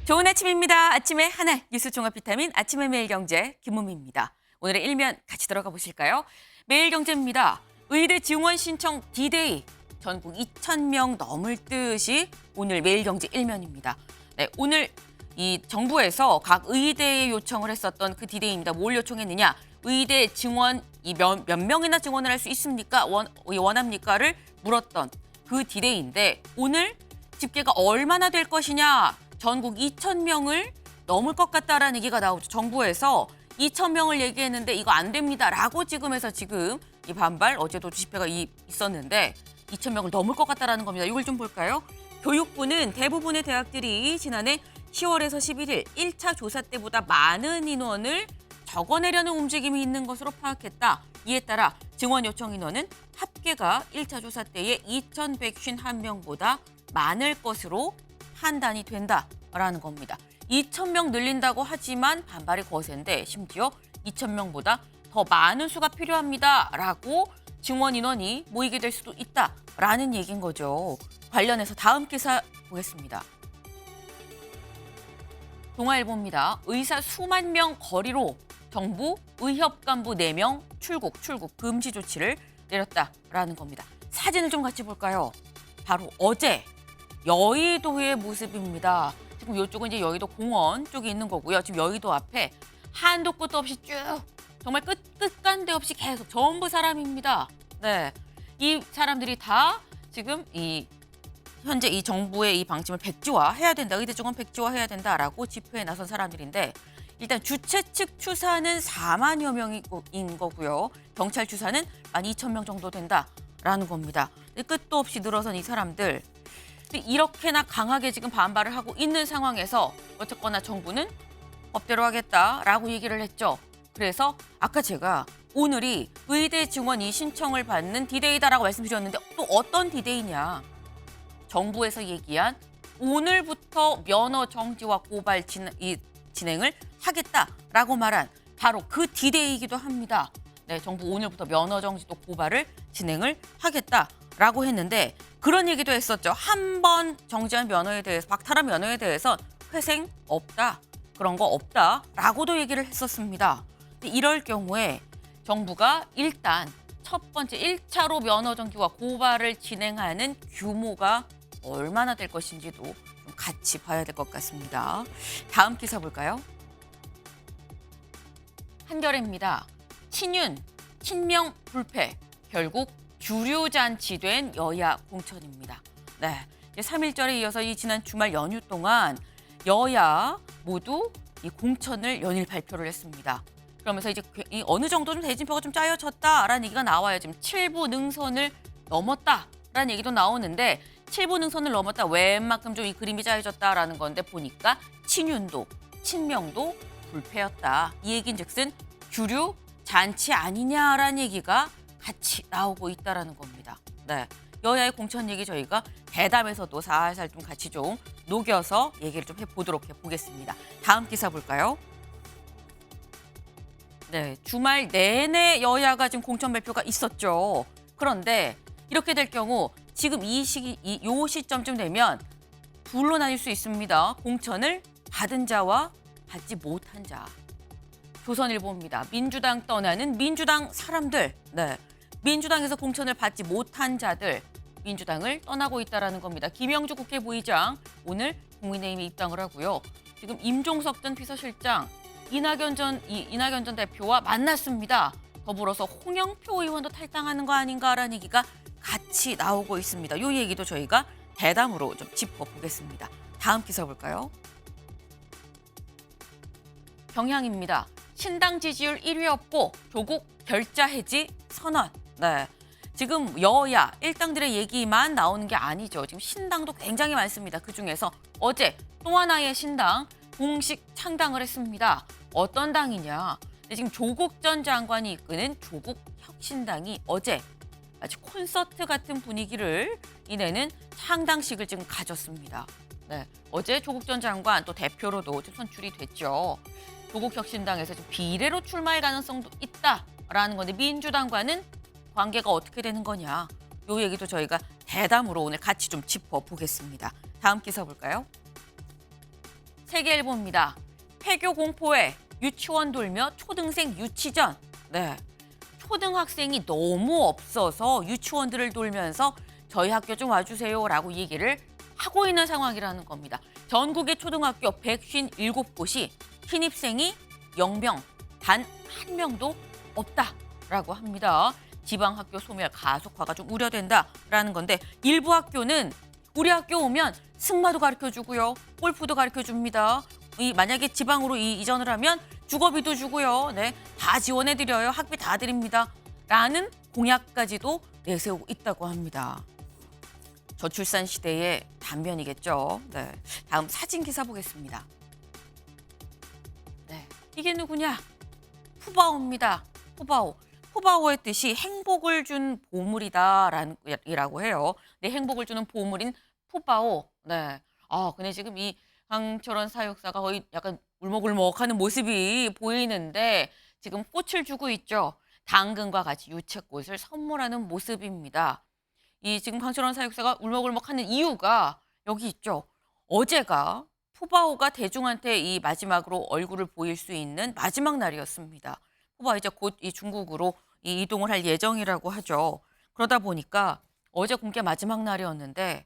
좋은 아침입니다. 아침에 하나 뉴스 종합 비타민 아침의 매일경제 김우미입니다. 오늘의 일면 같이 들어가 보실까요? 매일경제입니다. 의대 지원 신청 D-Day 전국 2,000명 넘을 듯이 오늘 매일경제 일면입니다. 네, 오늘 이 정부에서 각 의대에 요청을 했었던 그 D-Day입니다. 뭘 요청했느냐? 의대 증원 몇 명이나 증원을 할 수 있습니까? 원합니까를 물었던 그 D-Day인데 오늘 집계가 얼마나 될 것이냐? 전국 2,000명을 넘을 것 같다라는 얘기가 나오죠. 정부에서 2,000명을 얘기했는데 이거 안 됩니다라고 지금 이 반발 어제도 집회가 있었는데 2,000명을 넘을 것 같다라는 겁니다. 이걸 좀 볼까요? 교육부는 대부분의 대학들이 지난해 10월에서 11일 1차 조사 때보다 많은 인원을 적어내려는 움직임이 있는 것으로 파악했다. 이에 따라 증원 요청 인원은 합계가 1차 조사 때의 2,151명보다 많을 것으로 판단이 된다라는 겁니다. 2,000명 늘린다고 하지만 반발이 거센데 심지어 2,000명보다 더 많은 수가 필요합니다라고 증원 인원이 모이게 될 수도 있다라는 얘기인 거죠. 관련해서 다음 기사 보겠습니다. 동아일보입니다. 의사 수만 명 거리로 정부 의협 간부 4명 출국 금지 조치를 내렸다라는 겁니다. 사진을 좀 같이 볼까요? 바로 어제 여의도의 모습입니다. 지금 이쪽은 이제 여의도 공원 쪽에 있는 거고요. 지금 여의도 앞에 한도 끝도 없이 쭉 정말 끝간데 없이 계속 전부 사람입니다. 네, 이 사람들이 다 지금 현재 이 정부의 이 방침을 백지화해야 된다. 의대 증원 백지화해야 된다라고 집회에 나선 사람들인데 일단 주최 측 추산은 4만여 명인 거고요. 경찰 추산은 12,000명 정도 된다라는 겁니다. 끝도 없이 늘어선 이 사람들. 이렇게나 강하게 지금 반발을 하고 있는 상황에서 어쨌거나 정부는 법대로 하겠다라고 얘기를 했죠. 그래서 아까 제가 오늘이 의대 증원이 신청을 받는 D-Day다라고 말씀드렸는데 또 어떤 D-Day냐. 정부에서 얘기한 오늘부터 면허 정지와 고발 진행을 하겠다라고 말한 바로 그 D-Day이기도 합니다. 네, 정부 오늘부터 면허 정지 또 고발을 진행을 하겠다라고 했는데 그런 얘기도 했었죠. 한 번 정지한 면허에 대해서 박탈한 면허에 대해서 회생 없다. 그런 거 없다라고도 얘기를 했었습니다. 이럴 경우에 정부가 일단 첫 번째 1차로 면허 정지와 고발을 진행하는 규모가 얼마나 될 것인지도 좀 같이 봐야 될 것 같습니다. 다음 기사 볼까요? 한겨레입니다. 친명 불패, 결국 주류잔치된 여야 공천입니다. 네, 3.1절에 이어서 이 지난 주말 연휴 동안 여야 모두 이 공천을 연일 발표를 했습니다. 그러면서 이제 어느 정도는 대진표가 좀 짜여졌다라는 얘기가 나와요. 지금 7부 능선을 넘었다라는 얘기도 나오는데 7부 능선을 넘었다. 웬만큼 좀 이 그림이 짜여졌다라는 건데 보니까 친윤도, 친명도 불패였다. 이 얘기인즉슨 주류 잔치 아니냐라는 얘기가 같이 나오고 있다라는 겁니다. 네, 여야의 공천 얘기 저희가 대담에서도 살살 좀 같이 좀 녹여서 얘기를 좀 해보겠습니다. 다음 기사 볼까요? 네, 주말 내내 여야가 지금 공천 발표가 있었죠. 그런데 이렇게 될 경우 지금 이 시점쯤 되면 둘로 나뉠 수 있습니다. 공천을 받은 자와 받지 못한 자. 조선일보입니다. 민주당 떠나는 민주당 사람들. 네, 민주당에서 공천을 받지 못한 자들. 민주당을 떠나고 있다라는 겁니다. 김영주 국회부의장 오늘 국민의힘에 입당을 하고요. 지금 임종석 전 비서실장 이낙연 전 대표와 만났습니다. 더불어서 홍영표 의원도 탈당하는 거 아닌가라는 얘기가 같이 나오고 있습니다. 이 얘기도 저희가 대담으로 좀 짚어보겠습니다. 다음 기사 볼까요? 경향입니다. 신당 지지율 1위 없고 조국 결자 해지 선언. 네, 지금 여야 일당들의 얘기만 나오는 게 아니죠. 지금 신당도 굉장히 많습니다. 그중에서 어제 또 하나의 신당 공식 창당을 했습니다. 어떤 당이냐? 지금 조국 전 장관이 이끄는 조국혁신당이 어제 아주 콘서트 같은 분위기를 이내는 창당식을 지금 가졌습니다. 네, 어제 조국 전 장관 또 대표로도 좀 선출이 됐죠. 조국혁신당에서 좀 비례로 출마할 가능성도 있다라는 건데 민주당과는 관계가 어떻게 되는 거냐. 이 얘기도 저희가 대담으로 오늘 같이 좀 짚어보겠습니다. 다음 기사 볼까요? 세계일보입니다. 폐교 공포에 유치원 돌며 초등생 유치전. 네, 초등학생이 너무 없어서 유치원들을 돌면서 저희 학교 좀 와주세요라고 얘기를 하고 있는 상황이라는 겁니다. 전국의 초등학교 157곳이 신입생이 0명, 단 1명도 없다라고 합니다. 지방학교 소멸 가속화가 좀 우려된다라는 건데 일부 학교는 우리 학교 오면 승마도 가르쳐주고요. 골프도 가르쳐줍니다. 만약에 지방으로 이전을 하면 주거비도 주고요. 네, 다 지원해드려요. 학비 다 드립니다. 라는 공약까지도 내세우고 있다고 합니다. 저출산 시대의 단면이겠죠. 네, 다음 사진 기사 보겠습니다. 네, 이게 누구냐? 푸바오입니다. 푸바오. 푸바오의 뜻이 행복을 준 보물이다라고 해요. 네, 행복을 주는 보물인 푸바오. 네. 근데 지금 이 강철원 사육사가 거의 약간 울먹울먹하는 모습이 보이는데 지금 꽃을 주고 있죠. 당근과 같이 유채꽃을 선물하는 모습입니다. 이 지금 강철원 사육사가 울먹울먹하는 이유가 여기 있죠. 어제가 푸바오가 대중한테 이 마지막으로 얼굴을 보일 수 있는 마지막 날이었습니다. 푸바오 이제 곧 이 중국으로 이동을 할 예정이라고 하죠. 그러다 보니까 어제 공개 마지막 날이었는데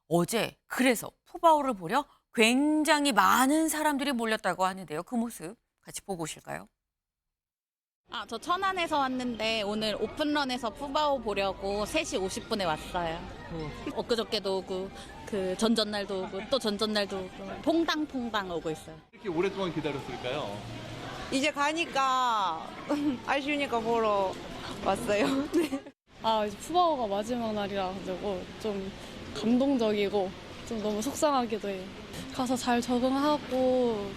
어제 그래서 푸바오를 보려 굉장히 많은 사람들이 몰렸다고 하는데요. 그 모습 같이 보고 오실까요? 저 천안에서 왔는데 오늘 오픈런에서 푸바오 보려고 3시 50분에 왔어요. 엊그저께도 오고 그 전전날도 오고 또 전전날도 오고 퐁당퐁당 오고 있어요. 이렇게 오랫동안 기다렸을까요? 이제 가니까 아쉬우니까 보러 왔어요. 네. 이제 푸바오가 마지막 날이라 가지고 좀 감동적이고 좀 너무 속상하기도 해요. 가서 잘 적응하고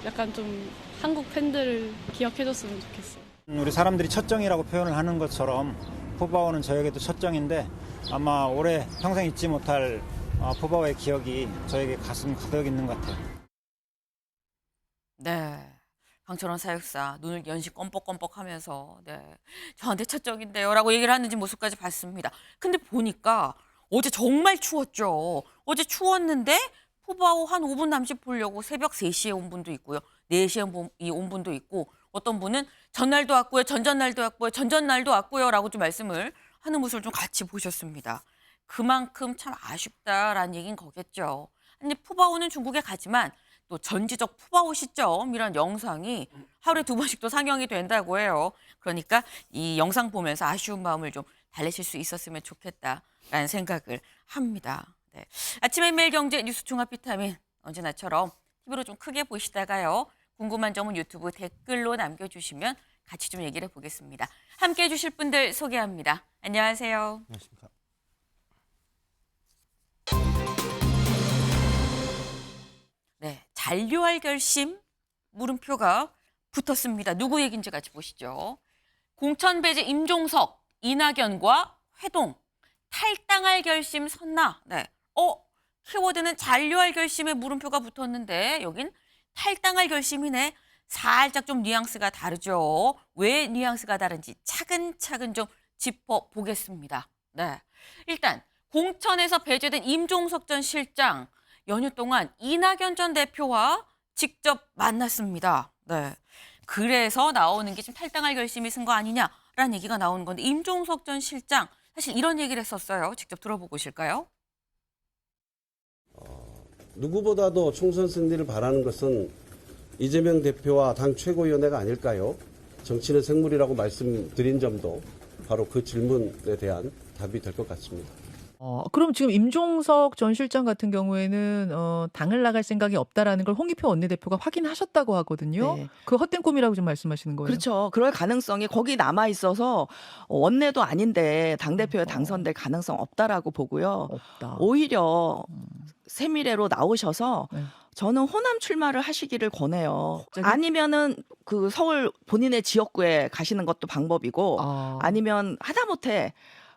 약간 좀 한국 팬들을 기억해줬으면 좋겠어요. 우리 사람들이 첫정이라고 표현을 하는 것처럼 푸바오는 저에게도 첫정인데 아마 올해 평생 잊지 못할 푸바오의 기억이 저에게 가슴 가득 있는 것 같아요. 네. 강철원 사육사 눈을 연시 껌뻑껌뻑하면서 네, 저한테 첫정인데요 라고 얘기를 하는지 모습까지 봤습니다. 근데 보니까 어제 정말 추웠죠. 어제 추웠는데 푸바오 한 5분 남짓 보려고 새벽 3시에 온 분도 있고요. 4시에 온 분도 있고 어떤 분은 전날도 왔고요. 전전날도 왔고요. 전전날도 왔고요. 라고 좀 말씀을 하는 모습을 좀 같이 보셨습니다. 그만큼 참 아쉽다라는 얘기인 거겠죠. 근데 푸바오는 중국에 가지만 또 전지적 푸바오 시점이란 영상이 하루에 2번씩 또 상영이 된다고 해요. 그러니까 이 영상 보면서 아쉬운 마음을 좀 달래실 수 있었으면 좋겠다라는 생각을 합니다. 네. 아침의 매일경제 뉴스 종합 비타민 언제나처럼 TV로 좀 크게 보시다가요. 궁금한 점은 유튜브 댓글로 남겨주시면 같이 좀 얘기를 해보겠습니다. 함께해 주실 분들 소개합니다. 안녕하세요. 안녕하십니까. 네, 잔류할 결심 물음표가 붙었습니다. 누구 얘기인지 같이 보시죠. 공천 배제 임종석, 이낙연과 회동, 탈당할 결심 섰나? 네. 키워드는 잔류할 결심에 물음표가 붙었는데 여긴 탈당할 결심이네. 살짝 좀 뉘앙스가 다르죠. 왜 뉘앙스가 다른지 차근차근 좀 짚어보겠습니다. 네, 일단 공천에서 배제된 임종석 전 실장 연휴 동안 이낙연 전 대표와 직접 만났습니다. 네, 그래서 나오는 게 지금 탈당할 결심이 쓴 거 아니냐라는 얘기가 나오는 건데 임종석 전 실장 사실 이런 얘기를 했었어요. 직접 들어보고 오실까요? 누구보다도 총선 승리를 바라는 것은 이재명 대표와 당 최고위원회가 아닐까요? 정치는 생물이라고 말씀드린 점도 바로 그 질문에 대한 답이 될 것 같습니다. 그럼 지금 임종석 전 실장 같은 경우에는 당을 나갈 생각이 없다라는 걸 홍익표 원내대표가 확인하셨다고 하거든요. 네. 그 헛된 꿈이라고 지금 말씀하시는 거예요? 그렇죠. 그럴 가능성이 거기 남아 있어서 원내도 아닌데 당대표에 당선될 가능성 없다라고 보고요. 없다. 오히려 세미래로 나오셔서 네. 저는 호남 출마를 하시기를 권해요. 갑자기? 아니면은 그 서울 본인의 지역구에 가시는 것도 방법이고 아, 아니면 하다못해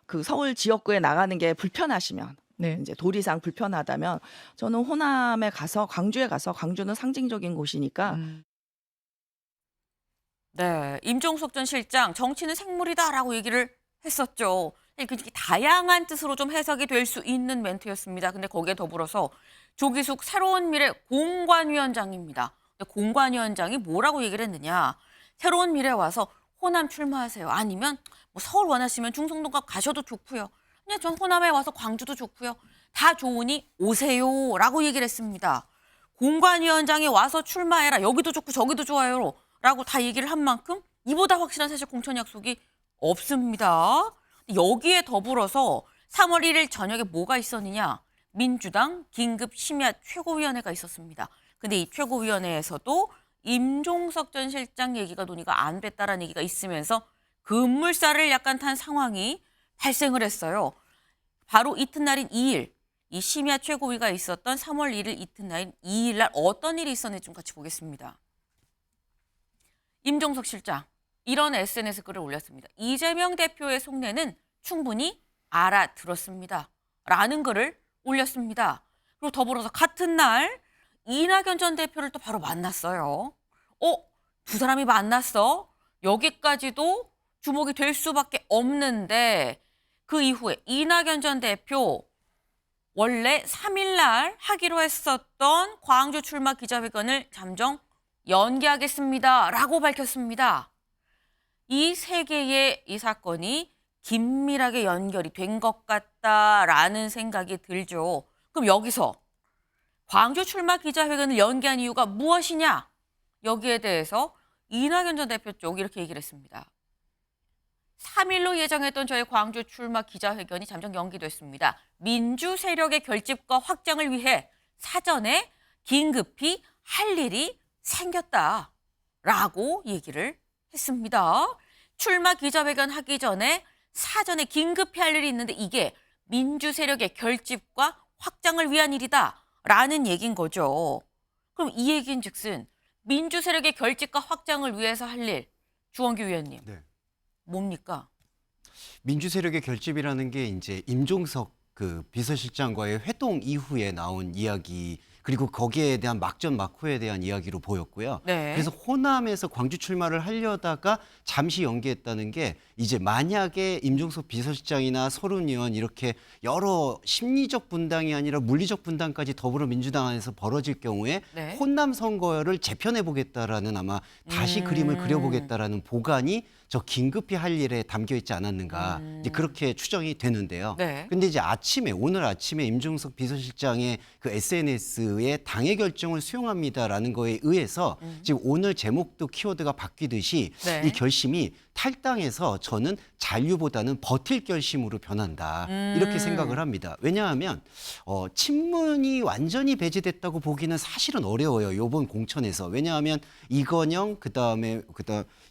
그 서울 지역구에 나가는 게 불편하시면 네. 이제 도리상 불편하다면 저는 호남에 가서 광주에 가서 광주는 상징적인 곳이니까 네, 임종석 전 실장 정치는 생물이다라고 얘기를 했었죠. 그렇게 다양한 뜻으로 좀 해석이 될 수 있는 멘트였습니다. 근데 거기에 더불어서 조기숙 새로운 미래 공관위원장입니다. 근데 공관위원장이 뭐라고 얘기를 했느냐. 새로운 미래 와서 호남 출마하세요. 아니면 뭐 서울 원하시면 중성동갑 가셔도 좋고요. 그냥 전 호남에 와서 광주도 좋고요. 다 좋으니 오세요라고 얘기를 했습니다. 공관위원장이 와서 출마해라. 여기도 좋고 저기도 좋아요. 라고 다 얘기를 한 만큼 이보다 확실한 사실 공천 약속이 없습니다. 여기에 더불어서 3월 1일 저녁에 뭐가 있었느냐. 민주당 긴급 심야 최고위원회가 있었습니다. 근데 이 최고위원회에서도 임종석 전 실장 얘기가 논의가 안 됐다라는 얘기가 있으면서 급물살을 약간 탄 상황이 발생을 했어요. 바로 이튿날인 2일, 이 심야 최고위가 있었던 3월 1일 이튿날인 2일 날 어떤 일이 있었는지 좀 같이 보겠습니다. 임종석 실장, 이런 SNS 글을 올렸습니다. 이재명 대표의 속내는 충분히 알아들었습니다. 라는 글을 올렸습니다. 그리고 더불어서 같은 날 이낙연 전 대표를 또 바로 만났어요. 두 사람이 만났어? 여기까지도 주목이 될 수밖에 없는데 그 이후에 이낙연 전 대표 원래 3일 날 하기로 했었던 광주 출마 기자회견을 잠정 연기하겠습니다. 라고 밝혔습니다. 이 세 개의 이 사건이 긴밀하게 연결이 된 것 같다라는 생각이 들죠. 그럼 여기서 광주 출마 기자회견을 연기한 이유가 무엇이냐? 여기에 대해서 이낙연 전 대표 쪽 이렇게 얘기를 했습니다. 3일로 예정했던 저희 광주 출마 기자회견이 잠정 연기됐습니다. 민주 세력의 결집과 확장을 위해 사전에 긴급히 할 일이 생겼다라고 얘기를 했습니다. 출마 기자회견 하기 전에 사전에 긴급히 할 일이 있는데 이게 민주 세력의 결집과 확장을 위한 일이다라는 얘기인 거죠. 그럼 이 얘기인 즉슨 민주 세력의 결집과 확장을 위해서 할 일, 주원규 위원님. 네. 뭡니까? 민주 세력의 결집이라는 게 이제 임종석 그 비서실장과의 회동 이후에 나온 이야기 그리고 거기에 대한 막전 막후에 대한 이야기로 보였고요. 네. 그래서 호남에서 광주 출마를 하려다가 잠시 연기했다는 게 이제 만약에 임종석 비서실장이나 서른 의원 이렇게 여러 심리적 분당이 아니라 물리적 분당까지 더불어민주당 안에서 벌어질 경우에 네. 호남 선거를 재편해 보겠다라는 아마 다시 그림을 그려보겠다라는 보관이 저 긴급히 할 일에 담겨 있지 않았는가 이제 그렇게 추정이 되는데요. 네. 근데 이제 오늘 아침에 임종석 비서실장의 그 SNS에 당의 결정을 수용합니다라는 거에 의해서 지금 오늘 제목도 키워드가 바뀌듯이 네. 이 결심이 탈당해서 저는 잔류보다는 버틸 결심으로 변한다. 이렇게 생각을 합니다. 왜냐하면 친문이 완전히 배제됐다고 보기는 사실은 어려워요. 이번 공천에서. 왜냐하면 이건영 그다음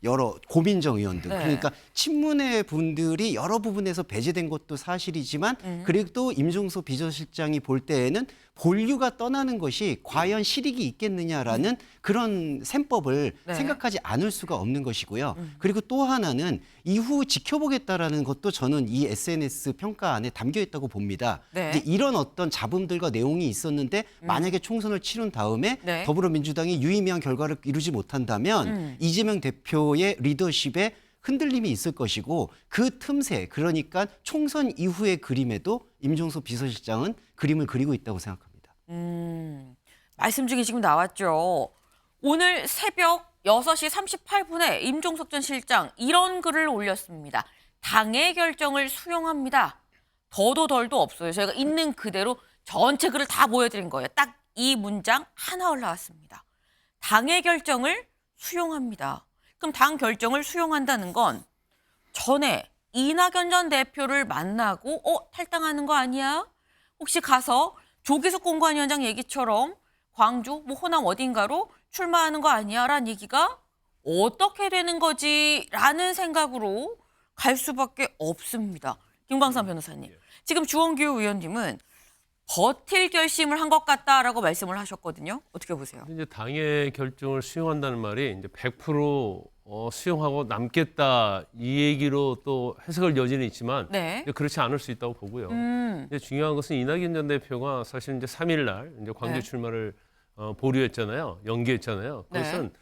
여러 고민정 의원들. 네. 그러니까 친문의 분들이 여러 부분에서 배제된 것도 사실이지만 그리고 또 임종석 비서실장이 볼 때에는 본류가 떠나는 것이 과연 실익이 있겠느냐라는 그런 셈법을 네. 생각하지 않을 수가 없는 것이고요. 그리고 또 하나는 이후 지켜보겠다라는 것도 저는 이 SNS 평가 안에 담겨 있다고 봅니다. 네. 이제 이런 어떤 잡음들과 내용이 있었는데 만약에 총선을 치른 다음에 네. 더불어민주당이 유의미한 결과를 이루지 못한다면 이재명 대표의 리더십에 흔들림이 있을 것이고 그 틈새 그러니까 총선 이후의 그림에도 임종석 비서실장은 그림을 그리고 있다고 생각합니다. 말씀 중에 지금 나왔죠. 오늘 새벽 6시 38분에 임종석 전 실장 이런 글을 올렸습니다. 당의 결정을 수용합니다. 더도 덜도 없어요. 저희가 있는 그대로 전체 글을 다 보여드린 거예요. 딱 이 문장 하나 올라왔습니다. 당의 결정을 수용합니다. 그럼 당 결정을 수용한다는 건 전에 이낙연 전 대표를 만나고 탈당하는 거 아니야? 혹시 가서 조기숙 공관위원장 얘기처럼 광주, 호남 어딘가로 출마하는 거 아니야? 라는 얘기가 어떻게 되는 거지? 라는 생각으로 갈 수밖에 없습니다. 김광삼 변호사님. 지금 주원규 의원님은 버틸 결심을 한 것 같다라고 말씀을 하셨거든요. 어떻게 보세요? 이제 당의 결정을 수용한다는 말이 이제 100% 수용하고 남겠다 이 얘기로 또 해석할 여지는 있지만 네. 그렇지 않을 수 있다고 보고요. 이제 중요한 것은 이낙연 전 대표가 사실 이제 3일 날 이제 광주 네. 출마를 보류했잖아요. 연기했잖아요. 그것은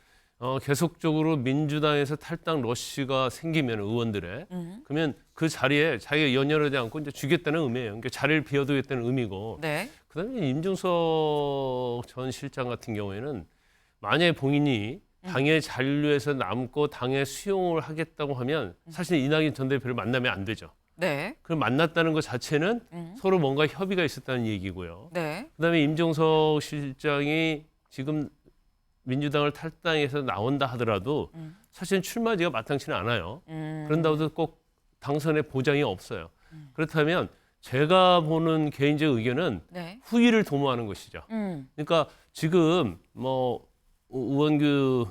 계속적으로 민주당에서 탈당 러시가 생기면 의원들의 그러면 그 자리에 자기가 연연하지 않고 이제 주겠다는 의미예요. 그러니까 자리를 비워두겠다는 의미고. 네. 그다음에 임종석 전 실장 같은 경우에는 만약에 본인이 당의 잔류에서 남고 당에 수용을 하겠다고 하면 사실 이낙연 전 대표를 만나면 안 되죠. 네. 그럼 만났다는 것 자체는 서로 뭔가 협의가 있었다는 얘기고요. 네. 그다음에 임종석 실장이 지금 민주당을 탈당해서 나온다 하더라도 사실 출마지가 마땅치는 않아요. 그런다고 해도 꼭 당선의 보장이 없어요. 그렇다면 제가 보는 개인적 의견은 네. 후위를 도모하는 것이죠. 그러니까 지금 뭐 우원규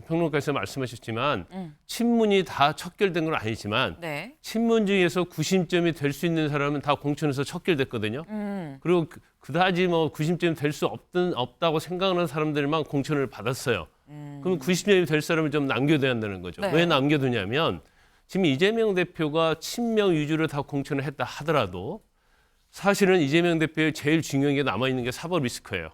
평론가께서 말씀하셨지만 친문이 다 척결된 건 아니지만 네. 친문 중에서 구심점이 될 수 있는 사람은 다 공천에서 척결됐거든요. 그리고 그다지 뭐 구심점이 될 수 없다고 생각하는 사람들만 공천을 받았어요. 그럼 구심점이 될 사람을 좀 남겨둬야 한다는 거죠. 네. 왜 남겨두냐면 지금 이재명 대표가 친명 위주로 다 공천을 했다 하더라도 사실은 이재명 대표의 제일 중요한 게 남아있는 게 사법 리스크예요.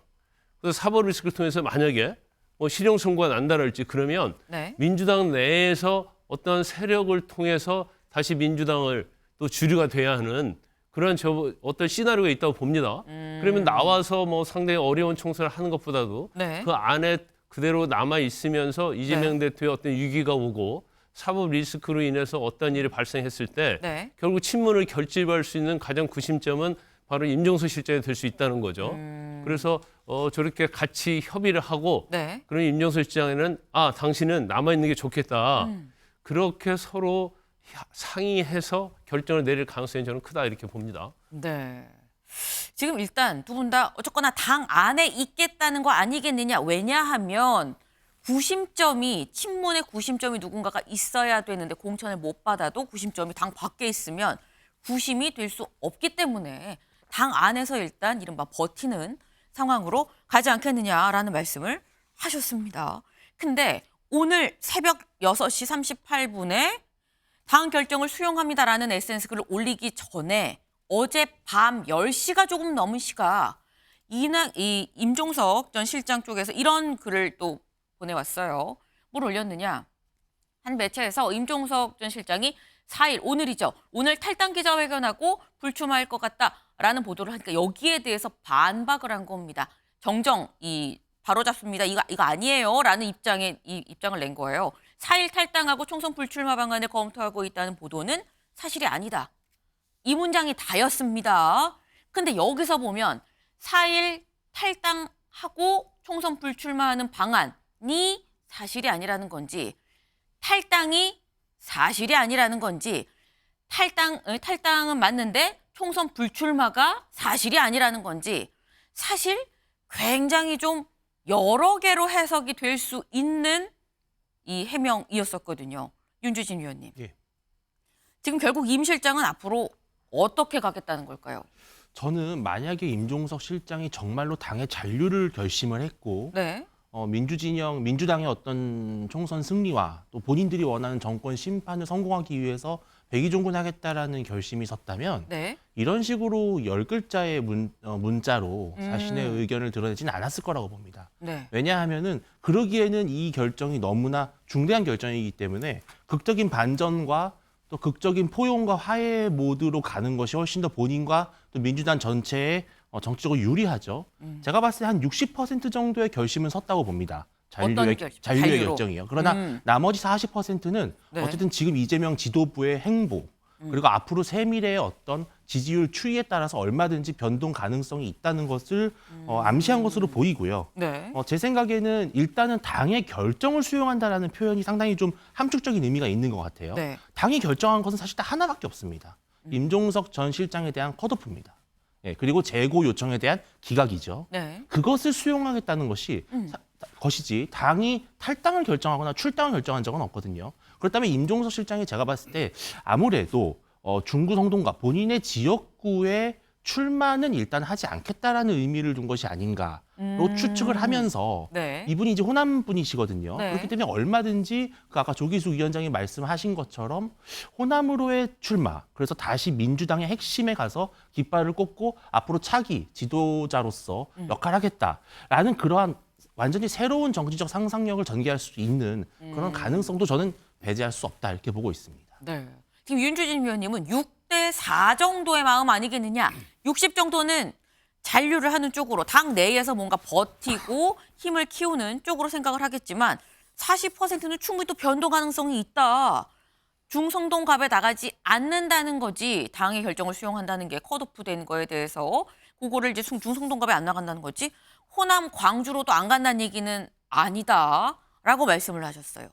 그래서 사법 리스크를 통해서 만약에 뭐 실형 선고가 난다랄지 그러면 네. 민주당 내에서 어떤 세력을 통해서 다시 민주당을 또 주류가 돼야 하는 그런 어떤 시나리오가 있다고 봅니다. 그러면 나와서 뭐 상당히 어려운 총선을 하는 것보다도 네. 그 안에 그대로 남아 있으면서 이재명 대표의 어떤 위기가 오고 사법 리스크로 인해서 어떤 일이 발생했을 때 네. 결국 친문을 결집할 수 있는 가장 구심점은 바로 임종석 실장이 될 수 있다는 거죠. 그래서 저렇게 같이 협의를 하고 네. 그런 임종석 실장에는 당신은 남아있는 게 좋겠다. 그렇게 서로 상의해서 결정을 내릴 가능성이 저는 크다 이렇게 봅니다. 네. 지금 일단 두 분 다 어쨌거나 당 안에 있겠다는 거 아니겠느냐. 왜냐하면 구심점이 친문의 구심점이 누군가가 있어야 되는데 공천을 못 받아도 구심점이 당 밖에 있으면 구심이 될 수 없기 때문에 당 안에서 일단 이른바 버티는 상황으로 가지 않겠느냐라는 말씀을 하셨습니다. 근데 오늘 새벽 6시 38분에 당 결정을 수용합니다라는 SNS 글을 올리기 전에 어제 밤 10시가 조금 넘은 시가 이 임종석 전 실장 쪽에서 이런 글을 또 보내왔어요. 뭘 올렸느냐. 한 매체에서 임종석 전 실장이 4일, 오늘이죠. 오늘 탈당 기자회견하고 불출마할 것 같다라는 보도를 하니까 여기에 대해서 반박을 한 겁니다. 정정, 바로잡습니다. 이거 아니에요라는 입장을 낸 거예요. 4일 탈당하고 총선 불출마 방안을 검토하고 있다는 보도는 사실이 아니다. 이 문장이 다였습니다. 근데 여기서 보면 4일 탈당하고 총선 불출마하는 방안이 사실이 아니라는 건지 탈당이 사실이 아니라는 건지 탈당은 맞는데 총선 불출마가 사실이 아니라는 건지 사실 굉장히 좀 여러 개로 해석이 될 수 있는 이 해명이었었거든요. 윤주진 위원님. 예. 지금 결국 임 실장은 앞으로 어떻게 가겠다는 걸까요? 저는 만약에 임종석 실장이 정말로 당의 잔류를 결심을 했고 네. 민주당의 어떤 총선 승리와 또 본인들이 원하는 정권 심판을 성공하기 위해서 백의종군하겠다라는 결심이 섰다면 네. 이런 식으로 10글자의 문자로 자신의 의견을 드러내지는 않았을 거라고 봅니다. 네. 왜냐하면은 그러기에는 이 결정이 너무나 중대한 결정이기 때문에 극적인 반전과 또 극적인 포용과 화해 모드로 가는 것이 훨씬 더 본인과 또 민주당 전체에 정치적으로 유리하죠. 제가 봤을 때 한 60% 정도의 결심은 섰다고 봅니다. 잔류의 결정이요. 그러나 나머지 40%는 네. 어쨌든 지금 이재명 지도부의 행보 그리고 앞으로 세밀의 어떤 지지율 추이에 따라서 얼마든지 변동 가능성이 있다는 것을 암시한 것으로 보이고요. 네. 제 생각에는 일단은 당의 결정을 수용한다라는 표현이 상당히 좀 함축적인 의미가 있는 것 같아요. 네. 당이 결정한 것은 사실 딱 하나밖에 없습니다. 임종석 전 실장에 대한 컷오프입니다. 예, 그리고 재고 요청에 대한 기각이죠. 네. 그것을 수용하겠다는 것이지 당이 탈당을 결정하거나 출당을 결정한 적은 없거든요. 그렇다면 임종석 실장이 제가 봤을 때 아무래도 중구 성동과 본인의 지역구에 출마는 일단 하지 않겠다라는 의미를 둔 것이 아닌가로 추측을 하면서 네. 이분이 이제 호남 분이시거든요. 네. 그렇기 때문에 얼마든지 그 아까 조기수 위원장이 말씀하신 것처럼 호남으로의 출마, 그래서 다시 민주당의 핵심에 가서 깃발을 꽂고 앞으로 차기 지도자로서 역할을 하겠다라는 그러한 완전히 새로운 정치적 상상력을 전개할 수 있는 그런 가능성도 저는 배제할 수 없다 이렇게 보고 있습니다. 네. 지금 윤주진 위원님은 6대 4 정도의 마음 아니겠느냐. 60 정도는 잔류를 하는 쪽으로 당 내에서 뭔가 버티고 힘을 키우는 쪽으로 생각을 하겠지만 40%는 충분히 또 변동 가능성이 있다. 중성동갑에 나가지 않는다는 거지 당의 결정을 수용한다는 게 컷오프된 거에 대해서 그거를 이제 중성동갑에 안 나간다는 거지 호남 광주로도 안 간다는 얘기는 아니다라고 말씀을 하셨어요.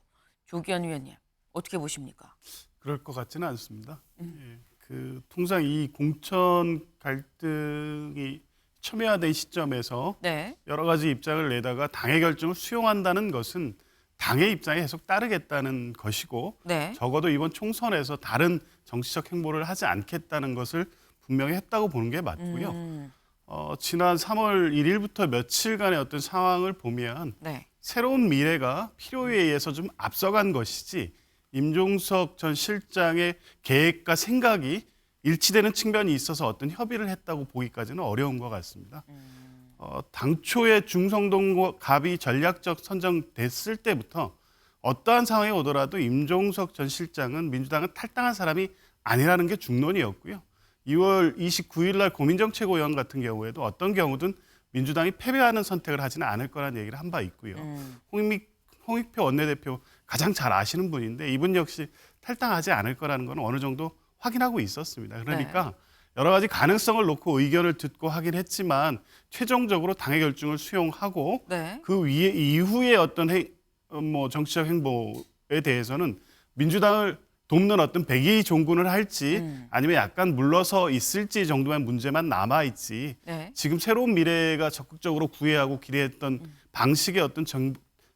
조기현 위원님 어떻게 보십니까? 그럴 것 같지는 않습니다. 예, 통상 이 공천 갈등이 첨예화된 시점에서 네. 여러 가지 입장을 내다가 당의 결정을 수용한다는 것은 당의 입장에 계속 따르겠다는 것이고 네. 적어도 이번 총선에서 다른 정치적 행보를 하지 않겠다는 것을 분명히 했다고 보는 게 맞고요. 지난 3월 1일부터 며칠간의 어떤 상황을 보면 네. 새로운 미래가 필요에 의해서 좀 앞서간 것이지 임종석 전 실장의 계획과 생각이 일치되는 측면이 있어서 어떤 협의를 했다고 보기까지는 어려운 것 같습니다. 당초에 중성동 갑이 전략적 선정됐을 때부터 어떠한 상황이 오더라도 임종석 전 실장은 민주당은 탈당한 사람이 아니라는 게 중론이었고요. 2월 29일 날 고민정 최고위원 같은 경우에도 어떤 경우든 민주당이 패배하는 선택을 하지는 않을 거라는 얘기를 한 바 있고요. 홍익표 원내대표 가장 잘 아시는 분인데 이분 역시 탈당하지 않을 거라는 건 어느 정도 확인하고 있었습니다. 그러니까 네. 여러 가지 가능성을 놓고 의견을 듣고 하긴 했지만 최종적으로 당의 결정을 수용하고 네. 그 이후에 어떤 정치적 행보에 대해서는 민주당을 돕는 어떤 백의 종군을 할지 아니면 약간 물러서 있을지 정도의 문제만 남아있지 네. 지금 새로운 미래가 적극적으로 구애하고 기대했던 방식의 어떤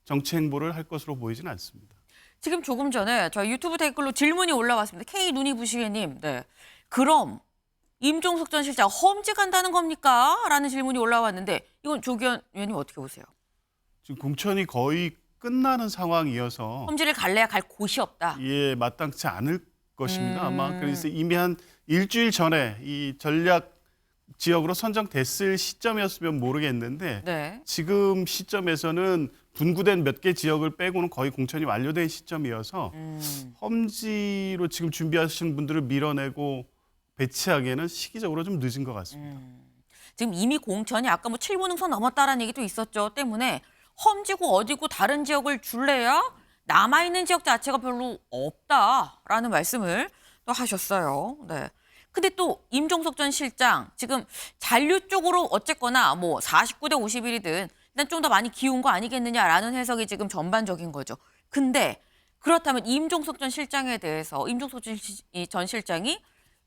정치 행보를 할 것으로 보이지는 않습니다. 지금 조금 전에 저희 유튜브 댓글로 질문이 올라왔습니다. K 눈이 부시게님. 네. 그럼 임종석 전 실장 험직한다는 겁니까? 라는 질문이 올라왔는데 이건 조기현 의원님 어떻게 보세요? 지금 공천이 거의 끝나는 상황이어서 험지를 갈래야 갈 곳이 없다. 예, 마땅치 않을 것입니다. 아마 그래서 이미 한 일주일 전에 이 전략 지역으로 선정됐을 시점이었으면 모르겠는데 네. 지금 시점에서는 분구된 몇 개 지역을 빼고는 거의 공천이 완료된 시점이어서 험지로 지금 준비하시는 분들을 밀어내고 배치하기에는 시기적으로 좀 늦은 것 같습니다. 지금 이미 공천이 아까 뭐 7분응선 넘었다라는 얘기도 있었죠. 때문에 험지고 어디고 다른 지역을 줄래야 남아있는 지역 자체가 별로 없다라는 말씀을 또 하셨어요. 네. 근데 또 임종석 전 실장 지금 잔류 쪽으로 어쨌거나 뭐 49대 51이든 일단 좀 더 많이 기운 거 아니겠느냐라는 해석이 지금 전반적인 거죠. 근데 그렇다면 임종석 전 실장에 대해서 임종석 전 실장이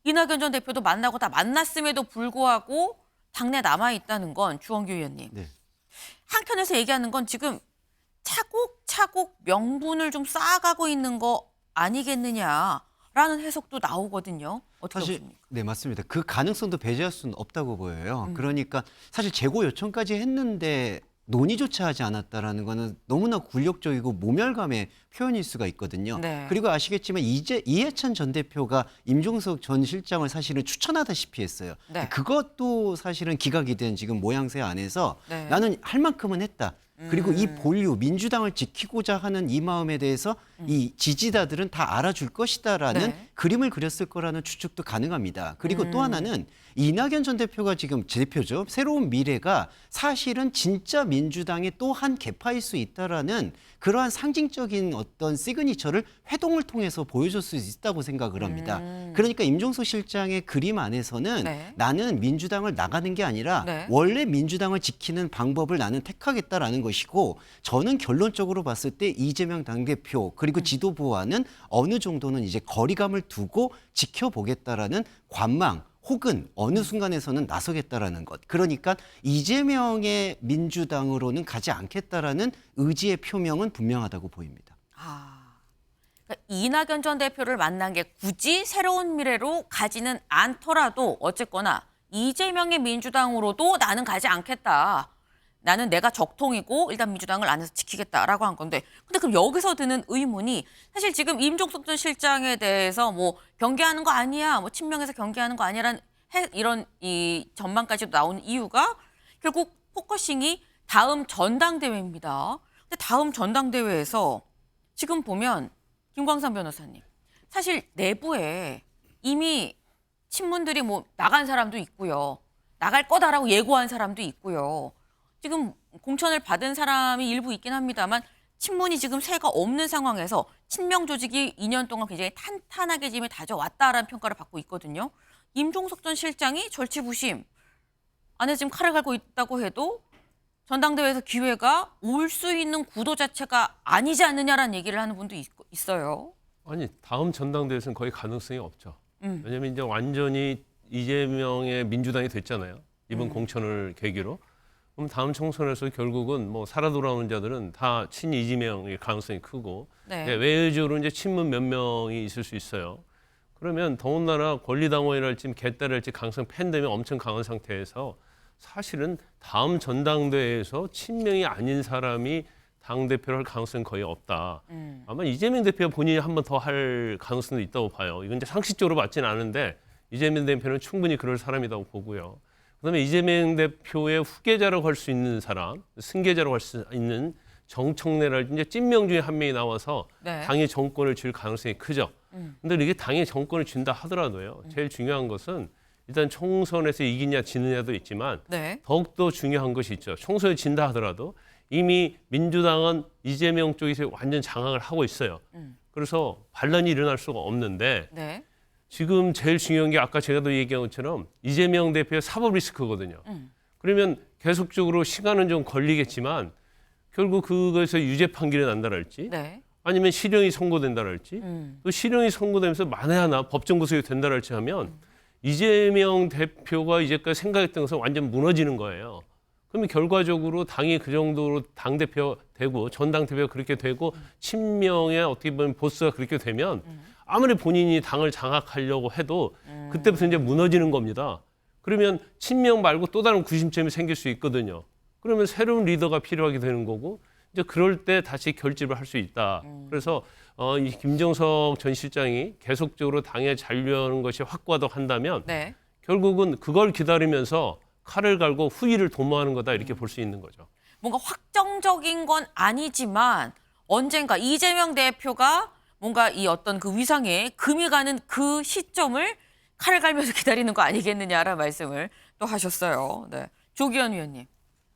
이낙연 전 대표도 만나고 다 만났음에도 불구하고 당내 남아있다는 건 주원규 의원님. 네. 한편에서 얘기하는 건 지금 차곡차곡 명분을 좀 쌓아가고 있는 거 아니겠느냐라는 해석도 나오거든요. 어떻게 사실 보십니까? 네, 맞습니다. 그 가능성도 배제할 수는 없다고 보여요. 그러니까 사실 재고 요청까지 했는데 논의조차 하지 않았다라는 거는 너무나 굴욕적이고 모멸감의 표현일 수가 있거든요. 네. 그리고 아시겠지만 이해찬 전 대표가 임종석 전 실장을 사실은 추천하다시피 했어요. 네. 그것도 사실은 기각이 된 지금 모양새 안에서 네. 나는 할 만큼은 했다. 그리고 이 본류 민주당을 지키고자 하는 이 마음에 대해서 이 지지자들은 다 알아줄 것이다라는 네. 그림을 그렸을 거라는 추측도 가능합니다. 그리고 또 하나는 이낙연 전 대표가 지금 제 대표죠. 새로운 미래가 사실은 진짜 민주당의 또 한 개파일 수 있다라는 그러한 상징적인 어떤 시그니처를 회동을 통해서 보여줄 수 있다고 생각을 합니다. 그러니까 임종석 실장의 그림 안에서는 네. 나는 민주당을 나가는 게 아니라 네. 원래 민주당을 지키는 방법을 나는 택하겠다라는 것이고 저는 결론적으로 봤을 때 이재명 당대표 그리고 지도부와는 어느 정도는 이제 거리감을 두고 지켜보겠다라는 관망 혹은 어느 순간에서는 나서겠다라는 것. 그러니까 이재명의 민주당으로는 가지 않겠다라는 의지의 표명은 분명하다고 보입니다. 그러니까 이낙연 전 대표를 만난 게 굳이 새로운 미래로 가지는 않더라도 어쨌거나 이재명의 민주당으로도 나는 가지 않겠다. 나는 내가 적통이고 일단 민주당을 안에서 지키겠다라고 한 건데 근데 그럼 여기서 드는 의문이 사실 지금 임종석 전 실장에 대해서 뭐 경계하는 거 아니야 뭐 친명에서 경계하는 거 아니라는 이런 이 전망까지도 나온 이유가 결국 포커싱이 다음 전당대회입니다. 근데 다음 전당대회에서 지금 보면 김광삼 변호사님, 사실 내부에 이미 친문들이 뭐 나간 사람도 있고요. 나갈 거다라고 예고한 사람도 있고요. 지금 공천을 받은 사람이 일부 있긴 합니다만 친문이 지금 새가 없는 상황에서 친명 조직이 2년 동안 굉장히 탄탄하게 지금 다져왔다라는 평가를 받고 있거든요. 임종석 전 실장이 절치부심 안에 지금 칼을 갈고 있다고 해도 전당대회에서 기회가 올 수 있는 구도 자체가 아니지 않느냐라는 얘기를 하는 분도 있어요. 아니 다음 전당대회에서는 거의 가능성이 없죠. 왜냐하면 이제 완전히 이재명의 민주당이 됐잖아요. 이번 공천을 계기로. 그럼 다음 총선에서 결국은 뭐 살아 돌아오는 자들은 다 친이재명의 가능성이 크고 네. 외외적으로 이제 친문 몇 명이 있을 수 있어요. 그러면 더군다나 권리당원이랄지 개딸이랄지 가능성 팬덤이 엄청 강한 상태에서 사실은 다음 전당대회에서 친명이 아닌 사람이 당대표를 할 가능성은 거의 없다. 아마 이재명 대표가 본인이 한 번 더 할 가능성도 있다고 봐요. 이건 이제 상식적으로 맞지는 않은데 이재명 대표는 충분히 그럴 사람이라고 보고요. 그다음에 이재명 대표의 후계자라고 할 수 있는 사람, 승계자라고 할 수 있는 정청래랄지 이제 찐명 중에 한 명이 나와서 네. 당의 정권을 줄 가능성이 크죠. 근데 이게 당의 정권을 준다 하더라도요. 제일 중요한 것은 일단 총선에서 이기냐 지느냐도 있지만 네. 더욱더 중요한 것이 있죠. 총선에 진다 하더라도 이미 민주당은 이재명 쪽에서 완전 장악을 하고 있어요. 그래서 반란이 일어날 수가 없는데 네. 지금 제일 중요한 게 아까 제가 도 얘기한 것처럼 이재명 대표의 사법 리스크거든요. 그러면 계속적으로 시간은 좀 걸리겠지만 결국 그것에서 유죄 판결이 난다랄지 네. 아니면 실형이 선고된다랄지 또 실형이 선고되면서 만에 하나 법정 구속이 된다랄지 하면 이재명 대표가 이제까지 생각했던 것은 완전 무너지는 거예요. 그러면 결과적으로 당이 그 정도로 당대표 되고 전당대표가 그렇게 되고 친명의 어떻게 보면 보스가 그렇게 되면 아무리 본인이 당을 장악하려고 해도 그때부터 이제 무너지는 겁니다. 그러면 친명 말고 또 다른 구심점이 생길 수 있거든요. 그러면 새로운 리더가 필요하게 되는 거고 이제 그럴 때 다시 결집을 할 수 있다. 그래서 이 김정석 전 실장이 계속적으로 당에 잔류하는 것이 확고하다고 네. 결국은 그걸 기다리면서 칼을 갈고 후위를 도모하는 거다 이렇게 볼 수 있는 거죠. 뭔가 확정적인 건 아니지만 언젠가 이재명 대표가 뭔가 이 어떤 그 위상에 금이 가는 그 시점을 칼을 갈면서 기다리는 거 아니겠느냐라는 말씀을 또 하셨어요. 네. 조기현 위원님,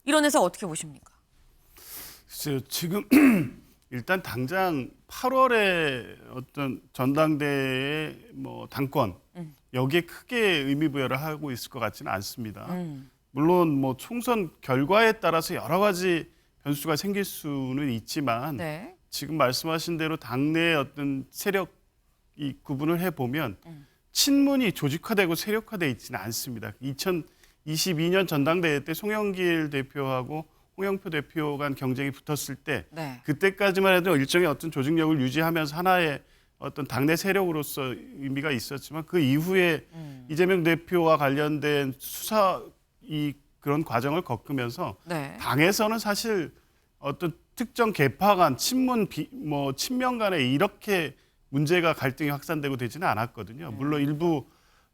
이론에서 어떻게 보십니까? 글쎄요, 지금 일단 당장 8월에 어떤 전당대회 뭐 당권 여기에 크게 의미 부여를 하고 있을 것 같지는 않습니다. 물론 뭐 총선 결과에 따라서 여러 가지 변수가 생길 수는 있지만 네. 지금 말씀하신 대로 당내의 어떤 세력 이 구분을 해보면 친문이 조직화되고 세력화되어 있지는 않습니다. 2022년 전당대회 때 송영길 대표하고 홍영표 대표 간 경쟁이 붙었을 때 네. 그때까지만 해도 일정의 어떤 조직력을 유지하면서 하나의 어떤 당내 세력으로서 의미가 있었지만 그 이후에 이재명 대표와 관련된 수사 그런 과정을 겪으면서 네. 당에서는 사실 어떤 특정 계파 간 친명 간에 이렇게 문제가 갈등이 확산되고 되지는 않았거든요. 물론 일부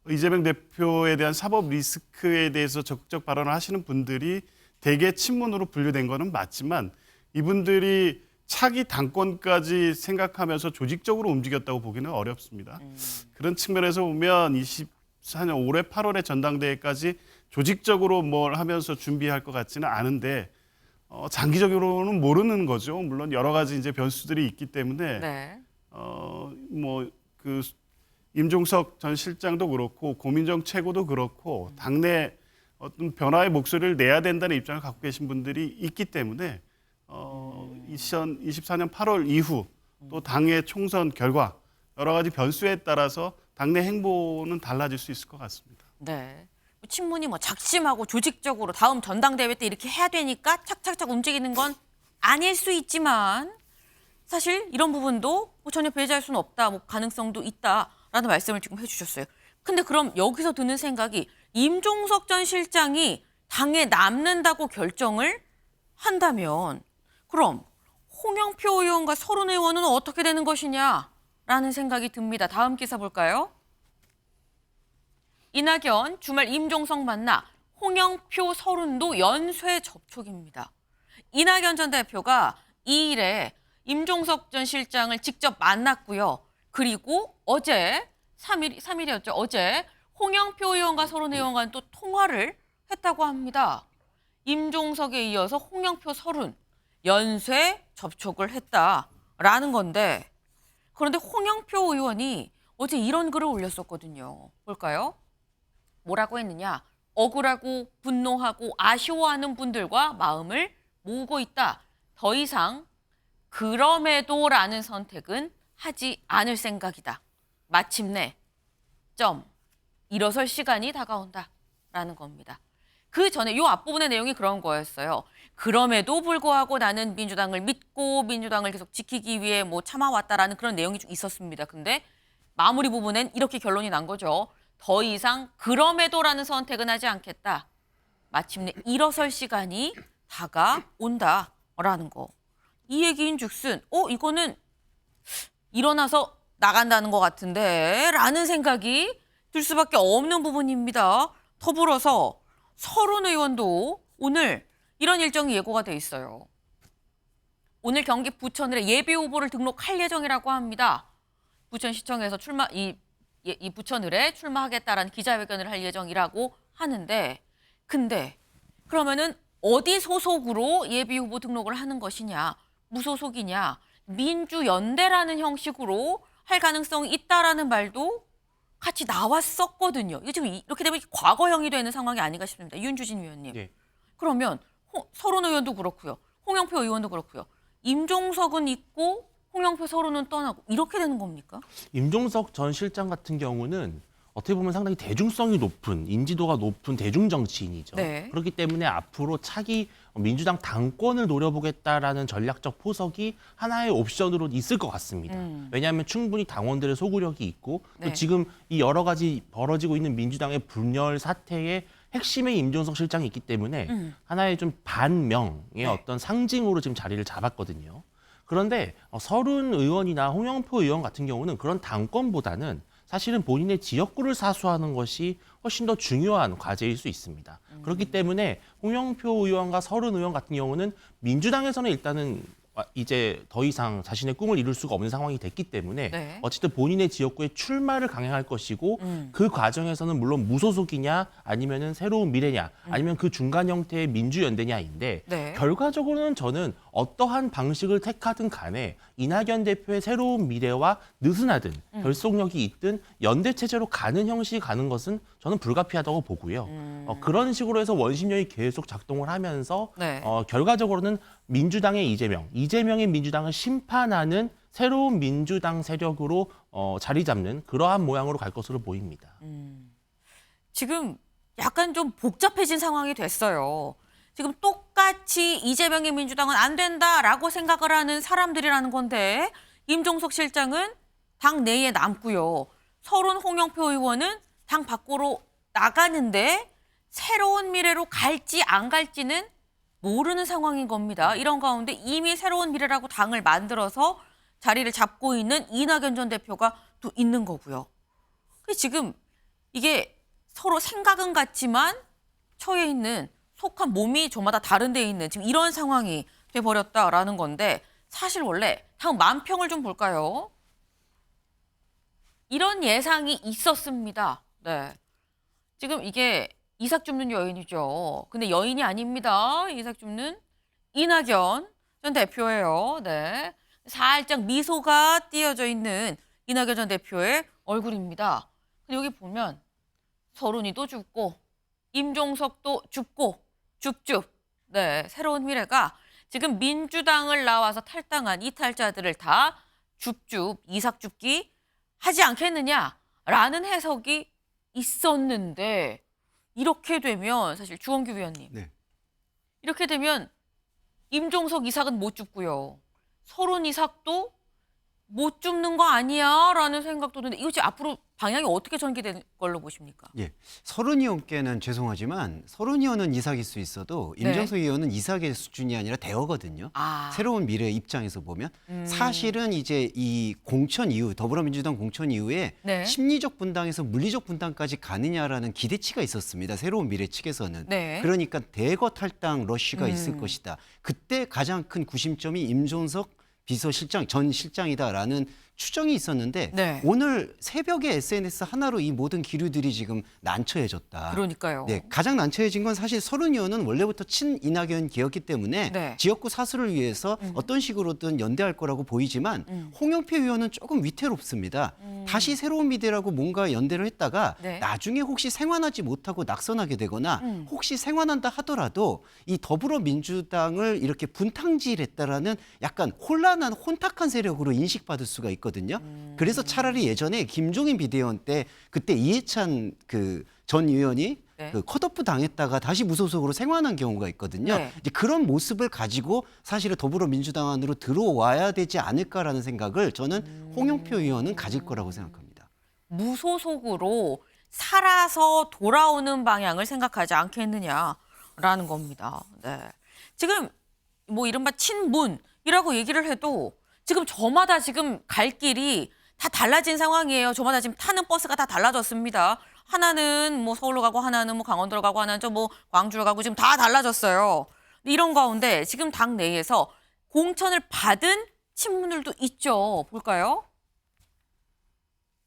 이재명 대표에 대한 사법 리스크에 대해서 적극적 발언을 하시는 분들이 대개 친문으로 분류된 거는 맞지만 이분들이 차기 당권까지 생각하면서 조직적으로 움직였다고 보기는 어렵습니다. 그런 측면에서 보면 24년 올해 8월에 전당대회까지 조직적으로 뭘 하면서 준비할 것 같지는 않은데 장기적으로는 모르는 거죠. 물론 여러 가지 이제 변수들이 있기 때문에 네. 임종석 전 실장도 그렇고 고민정 최고도 그렇고 당내 어떤 변화의 목소리를 내야 된다는 입장을 갖고 계신 분들이 있기 때문에 2024년 8월 이후 또 당의 총선 결과 여러 가지 변수에 따라서 당내 행보는 달라질 수 있을 것 같습니다. 네. 친문이 뭐 작심하고 조직적으로 다음 전당대회 때 이렇게 해야 되니까 착착착 움직이는 건 아닐 수 있지만 사실 이런 부분도 뭐 전혀 배제할 수는 없다, 뭐 가능성도 있다라는 말씀을 지금 해주셨어요. 근데 그럼 여기서 드는 생각이 임종석 전 실장이 당에 남는다고 결정을 한다면 그럼 홍영표 의원과 서른 의원은 어떻게 되는 것이냐라는 생각이 듭니다. 다음 기사 볼까요? 이낙연 주말 임종석 만나 홍영표 서른도 연쇄 접촉입니다. 이낙연 전 대표가 이 일에 임종석 전 실장을 직접 만났고요. 그리고 어제 3일이었죠. 어제 홍영표 의원과 서른 의원과 또 통화를 했다고 합니다. 임종석에 이어서 홍영표 서른 연쇄 접촉을 했다라는 건데 그런데 홍영표 의원이 어제 이런 글을 올렸었거든요. 볼까요? 뭐라고 했느냐? 억울하고 분노하고 아쉬워하는 분들과 마음을 모으고 있다. 더 이상 그럼에도라는 선택은 하지 않을 생각이다. 마침내 일어설 시간이 다가온다라는 겁니다. 그 전에 이 앞부분의 내용이 그런 거였어요. 그럼에도 불구하고 나는 민주당을 믿고 민주당을 계속 지키기 위해 뭐 참아왔다라는 그런 내용이 좀 있었습니다. 근데 마무리 부분엔 이렇게 결론이 난 거죠. 더 이상 그럼에도라는 선택은 하지 않겠다. 마침내 일어설 시간이 다가온다라는 거. 이 얘기인즉슨 이거는 일어나서 나간다는 것 같은데 라는 생각이 들 수밖에 없는 부분입니다. 더불어서 서른 의원도 오늘 이런 일정이 예고가 돼 있어요. 오늘 경기 부천을에 예비 후보를 등록할 예정이라고 합니다. 부천시청에서 이 부천을에 출마하겠다라는 기자회견을 할 예정이라고 하는데 근데 그러면은 어디 소속으로 예비 후보 등록을 하는 것이냐, 무소속이냐, 민주연대라는 형식으로 할 가능성이 있다라는 말도 같이 나왔었거든요. 이게 지금 이렇게 되면 과거형이 되는 상황이 아닌가 싶습니다. 윤주진 위원님. 네. 그러면 서른 의원도 그렇고요. 홍영표 의원도 그렇고요. 임종석은 있고 홍영표 서른은 떠나고 이렇게 되는 겁니까? 임종석 전 실장 같은 경우는 어떻게 보면 상당히 대중성이 높은, 인지도가 높은 대중정치인이죠. 네. 그렇기 때문에 앞으로 차기 민주당 당권을 노려보겠다라는 전략적 포석이 하나의 옵션으로 있을 것 같습니다. 왜냐하면 충분히 당원들의 소구력이 있고 또 네. 지금 이 여러 가지 벌어지고 있는 민주당의 분열 사태의 핵심의 임종석 실장이 있기 때문에 하나의 좀 반명의 어떤 상징으로 지금 자리를 잡았거든요. 그런데 서른 의원이나 홍영표 의원 같은 경우는 그런 당권보다는 사실은 본인의 지역구를 사수하는 것이 훨씬 더 중요한 과제일 수 있습니다. 그렇기 때문에 홍영표 의원과 서른 의원 같은 경우는 민주당에서는 일단은 이제 더 이상 자신의 꿈을 이룰 수가 없는 상황이 됐기 때문에 네. 어쨌든 본인의 지역구에 출마를 강행할 것이고 그 과정에서는 물론 무소속이냐 아니면은 새로운 미래냐 아니면 그 중간 형태의 민주연대냐인데 네. 결과적으로는 저는 어떠한 방식을 택하든 간에 이낙연 대표의 새로운 미래와 느슨하든 결속력이 있든 연대 체제로 가는 형식이 가는 것은 저는 불가피하다고 보고요. 그런 식으로 해서 원심력이 계속 작동을 하면서 네. 결과적으로는 민주당의 이재명의 민주당을 심판하는 새로운 민주당 세력으로 자리 잡는 그러한 모양으로 갈 것으로 보입니다. 지금 약간 좀 복잡해진 상황이 됐어요. 지금 똑같이 이재명의 민주당은 안 된다라고 생각을 하는 사람들이라는 건데 임종석 실장은 당 내에 남고요. 서른 홍영표 의원은 당 밖으로 나가는데 새로운 미래로 갈지 안 갈지는 모르는 상황인 겁니다. 이런 가운데 이미 새로운 미래라고 당을 만들어서 자리를 잡고 있는 이낙연 전 대표가 또 있는 거고요. 지금 이게 서로 생각은 같지만 처해 있는 속한 몸이 저마다 다른 데 있는 지금 이런 상황이 돼버렸다라는 건데 사실 원래 당 만평을 좀 볼까요? 이런 예상이 있었습니다. 네. 지금 이게 이삭 줍는 여인이죠. 근데 여인이 아닙니다. 이삭 줍는 이낙연 전 대표예요. 네. 살짝 미소가 띄어져 있는 이낙연 전 대표의 얼굴입니다. 근데 여기 보면 서른이도 죽고 임종석도 죽고 줍줍. 네, 새로운 미래가 지금 민주당을 나와서 탈당한 이탈자들을 다 줍줍, 이삭 줍기 하지 않겠느냐라는 해석이 있었는데 이렇게 되면 사실 주원규 위원님. 네. 이렇게 되면 임종석 이삭은 못 줍고요. 서른 이삭도 못 줍는 거 아니야? 라는 생각도 드는데 이거 지금 앞으로 방향이 어떻게 전개될 걸로 보십니까? 예, 서른 의원께는 죄송하지만 서른 의원은 이삭일 수 있어도 임종석 의원은 이삭의 수준이 아니라 대어거든요. 아. 새로운 미래 입장에서 보면 사실은 이제 이 공천 이후 더불어민주당 공천 이후에 네. 심리적 분당에서 물리적 분당까지 가느냐라는 기대치가 있었습니다. 새로운 미래 측에서는. 네. 그러니까 대거 탈당 러쉬가 있을 것이다. 그때 가장 큰 구심점이 임종석 비서실장 전 실장이다라는 추정이 있었는데 네. 오늘 새벽에 SNS 하나로 이 모든 기류들이 지금 난처해졌다. 그러니까요. 네, 가장 난처해진 건 사실 서른 의원은 원래부터 친 이낙연 기였기 때문에 네. 지역구 사수를 위해서 어떤 식으로든 연대할 거라고 보이지만 홍영표 의원은 조금 위태롭습니다. 다시 새로운 미래라고 뭔가 연대를 했다가 네. 나중에 혹시 생환하지 못하고 낙선하게 되거나 혹시 생환한다 하더라도 이 더불어민주당을 이렇게 분탕질했다라는 약간 혼란한 혼탁한 세력으로 인식받을 수가 있거든요. 그래서 차라리 예전에 김종인 비대위원 때 그때 이해찬 그 전 의원이 네. 그 컷오프 당했다가 다시 무소속으로 생환한 경우가 있거든요. 네. 이제 그런 모습을 가지고 사실은 더불어민주당 안으로 들어와야 되지 않을까라는 생각을 저는 홍영표 의원은 가질 거라고 생각합니다. 무소속으로 살아서 돌아오는 방향을 생각하지 않겠느냐라는 겁니다. 네. 지금 뭐 이른바 친문이라고 얘기를 해도 지금 저마다 지금 갈 길이 다 달라진 상황이에요. 저마다 지금 타는 버스가 다 달라졌습니다. 하나는 뭐 서울로 가고 하나는 뭐 강원도로 가고 하나는 좀 뭐 광주로 가고 지금 다 달라졌어요. 이런 가운데 지금 당 내에서 공천을 받은 친문들도 있죠. 볼까요?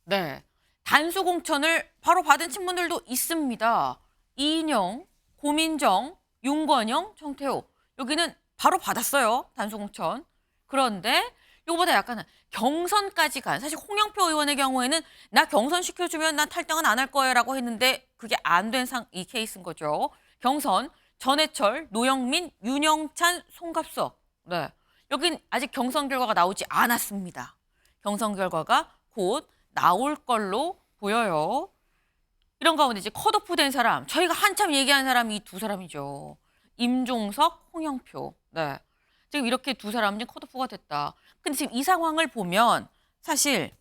네. 단수 공천을 바로 받은 친문들도 있습니다. 이인영, 고민정, 윤건영, 정태호. 여기는 바로 받았어요. 단수 공천. 그런데 이거보다 약간은 경선까지 간, 사실 홍영표 의원의 경우에는 나 경선 시켜주면 난 탈당은 안 할 거예요 라고 했는데 그게 안 된 이 케이스인 거죠. 경선, 전해철, 노영민, 윤영찬, 송갑석. 네. 여긴 아직 경선 결과가 나오지 않았습니다. 경선 결과가 곧 나올 걸로 보여요. 이런 가운데 이제 컷오프 된 사람, 저희가 한참 얘기한 사람이 이 두 사람이죠. 임종석, 홍영표. 네. 지금 이렇게 두 사람 중 컷오프가 됐다. 근데 지금 이 상황을 보면 사실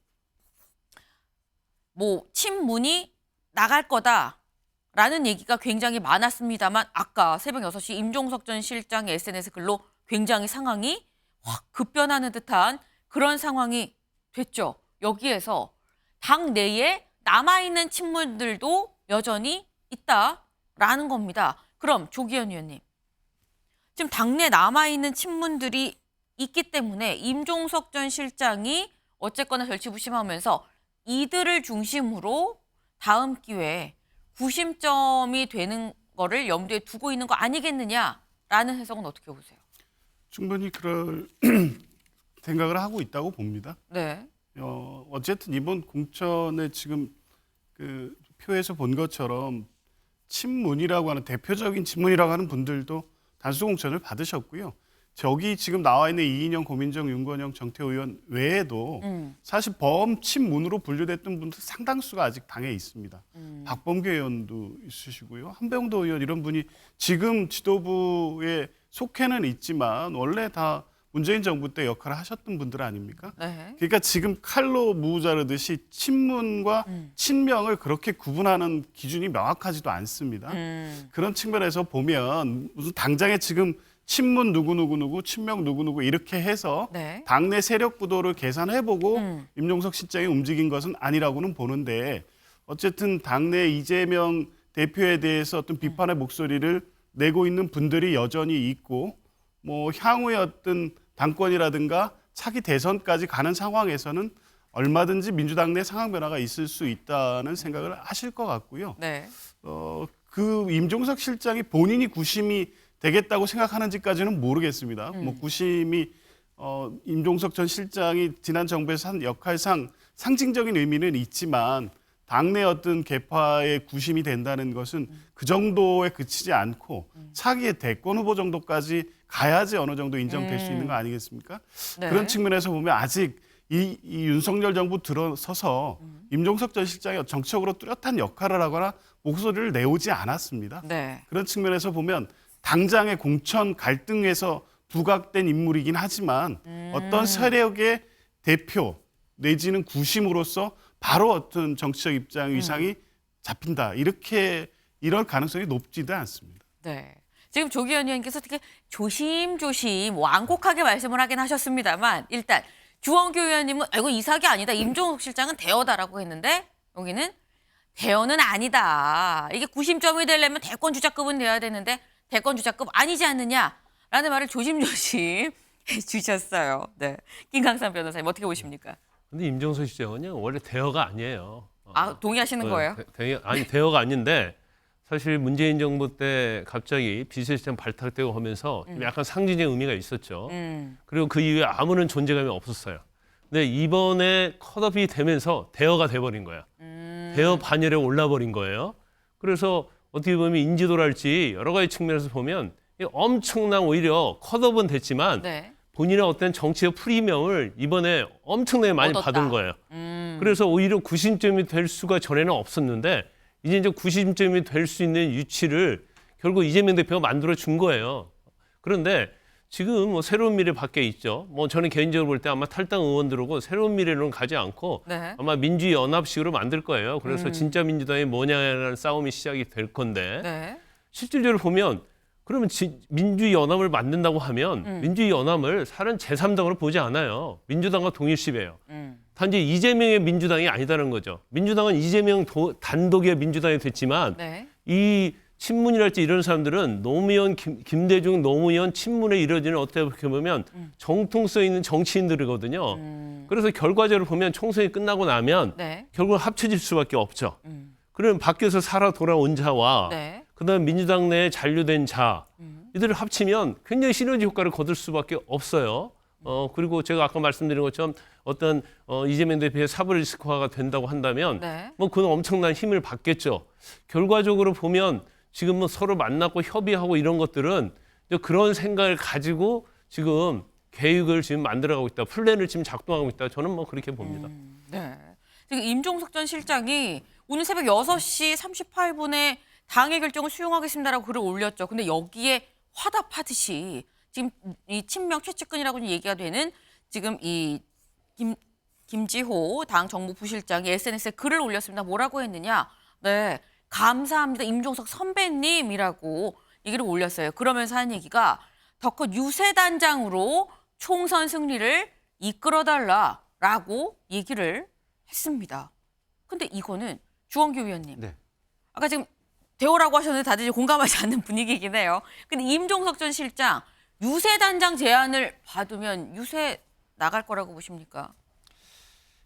뭐 친문이 나갈 거다라는 얘기가 굉장히 많았습니다만 아까 새벽 6시 임종석 전 실장의 SNS 글로 굉장히 상황이 확 급변하는 듯한 그런 상황이 됐죠. 여기에서 당 내에 남아있는 친문들도 여전히 있다라는 겁니다. 그럼 조기현 의원님. 지금 당내 남아있는 친문들이 있기 때문에 임종석 전 실장이 어쨌거나 절치부심하면서 이들을 중심으로 다음 기회에 구심점이 되는 거를 염두에 두고 있는 거 아니겠느냐라는 해석은 어떻게 보세요? 충분히 그럴 생각을 하고 있다고 봅니다. 네. 어쨌든 이번 공천에 지금 그 표에서 본 것처럼 친문이라고 하는 대표적인 친문이라고 하는 분들도 단수 공천을 받으셨고요. 저기 지금 나와 있는 이인영, 고민정, 윤건영, 정태호 의원 외에도 사실 범친문으로 분류됐던 분들 상당수가 아직 당에 있습니다. 박범계 의원도 있으시고요. 한병도 의원 이런 분이 지금 지도부에 속해는 있지만 원래 다 문재인 정부 때 역할을 하셨던 분들 아닙니까? 네. 그러니까 지금 칼로 무 자르듯이 친문과 친명을 그렇게 구분하는 기준이 명확하지도 않습니다. 그런 측면에서 보면 무슨 당장에 지금 친문 누구 친명 누구 이렇게 해서 네. 당내 세력 구도를 계산해보고 임종석 실장이 움직인 것은 아니라고는 보는데 어쨌든 당내 이재명 대표에 대해서 어떤 비판의 목소리를 내고 있는 분들이 여전히 있고 뭐 향후의 어떤 당권이라든가 차기 대선까지 가는 상황에서는 얼마든지 민주당 내 상황 변화가 있을 수 있다는 생각을 하실 것 같고요. 네. 그 임종석 실장이 본인이 구심이 되겠다고 생각하는지까지는 모르겠습니다. 뭐 구심이 임종석 전 실장이 지난 정부에서 한 역할상 상징적인 의미는 있지만 당내 어떤 계파의 구심이 된다는 것은 그 정도에 그치지 않고 차기의 대권 후보 정도까지 가야지 어느 정도 인정될 수 있는 거 아니겠습니까? 네. 그런 측면에서 보면 아직 이 윤석열 정부 들어서서 임종석 전 실장이 정치적으로 뚜렷한 역할을 하거나 목소리를 내오지 않았습니다. 네. 그런 측면에서 보면 당장의 공천 갈등에서 부각된 인물이긴 하지만 어떤 세력의 대표 내지는 구심으로서 바로 어떤 정치적 입장 위상이 잡힌다. 이럴 가능성이 높지도 않습니다. 네. 지금 조기현 의원께서 되게 조심조심 완곡하게 말씀을 하긴 하셨습니다만 일단 주원규 의원님은 이거 이삭이 아니다. 임종석 실장은 대여다라고 했는데 여기는 대여는 아니다. 이게 구심점이 되려면 대권 주자급은 돼야 되는데 대권 주자급 아니지 않느냐라는 말을 조심조심 해주셨어요. 네. 김강삼 변호사님 어떻게 보십니까? 근데 임종석 실장은요 원래 대여가 아니에요. 아 동의하시는 거예요? 대여가 아닌데 사실 문재인 정부 때 갑자기 비서실장 발탁되고 하면서 좀 약간 상징적 의미가 있었죠. 그리고 그 이후에 아무런 존재감이 없었어요. 근데 이번에 컷업이 되면서 대여가 돼버린 거야. 대여 반열에 올라버린 거예요. 그래서 어떻게 보면 인지도랄지 여러 가지 측면에서 보면 엄청난 오히려 컷업은 됐지만 네. 본인의 어떤 정치적 프리미엄을 이번에 엄청나게 많이 얻었다. 받은 거예요. 그래서 오히려 구심점이 될 수가 전에는 없었는데 이제 구심점이 될 수 있는 위치를 결국 이재명 대표가 만들어 준 거예요. 그런데 지금 뭐 새로운 미래 밖에 있죠. 뭐 저는 개인적으로 볼 때 아마 탈당 의원들하고 새로운 미래로는 가지 않고 네. 아마 민주연합식으로 만들 거예요. 그래서 진짜 민주당이 뭐냐라는 싸움이 시작이 될 건데 네. 실질적으로 보면 그러면 민주연합을 만든다고 하면 민주연합을 사는 제3당으로 보지 않아요. 민주당과 동일시해요. 단지 이재명의 민주당이 아니다는 거죠. 민주당은 이재명 단독의 민주당이 됐지만 네. 이 친문이랄지 이런 사람들은 노무현, 김대중 노무현 친문에 이뤄지는 어떻게 보면 정통성 있는 정치인들이거든요. 그래서 결과적으로 보면 총선이 끝나고 나면 네. 결국 합쳐질 수밖에 없죠. 그러면 밖에서 살아 돌아온 자와 네. 그다음 민주당 내에 잔류된 자 이들을 합치면 굉장히 시너지 효과를 거둘 수밖에 없어요. 그리고 제가 아까 말씀드린 것처럼 어떤 이재명 대표의 사브리스크화가 된다고 한다면 네. 뭐 그건 엄청난 힘을 받겠죠. 결과적으로 보면 지금 뭐 서로 만나고 협의하고 이런 것들은 그런 생각을 가지고 지금 계획을 지금 만들어가고 있다. 플랜을 지금 작동하고 있다. 저는 뭐 그렇게 봅니다. 네. 지금 임종석 전 실장이 오늘 새벽 6시 38분에 당의 결정을 수용하겠습니다라고 글을 올렸죠. 근데 여기에 화답하듯이 지금 이 친명 최측근이라고 얘기가 되는 지금 이 김지호 당 정무 부실장이 SNS에 글을 올렸습니다. 뭐라고 했느냐? 네, 감사합니다. 임종석 선배님이라고 얘기를 올렸어요. 그러면서 한 얘기가 덕후 유세단장으로 총선 승리를 이끌어달라라고 얘기를 했습니다. 근데 이거는 주원규 위원님. 네. 아까 지금 대호라고 하셨는데 다들 이제 공감하지 않는 분위기이긴 해요. 근데 임종석 전 실장 유세단장 제안을 받으면 유세 나갈 거라고 보십니까?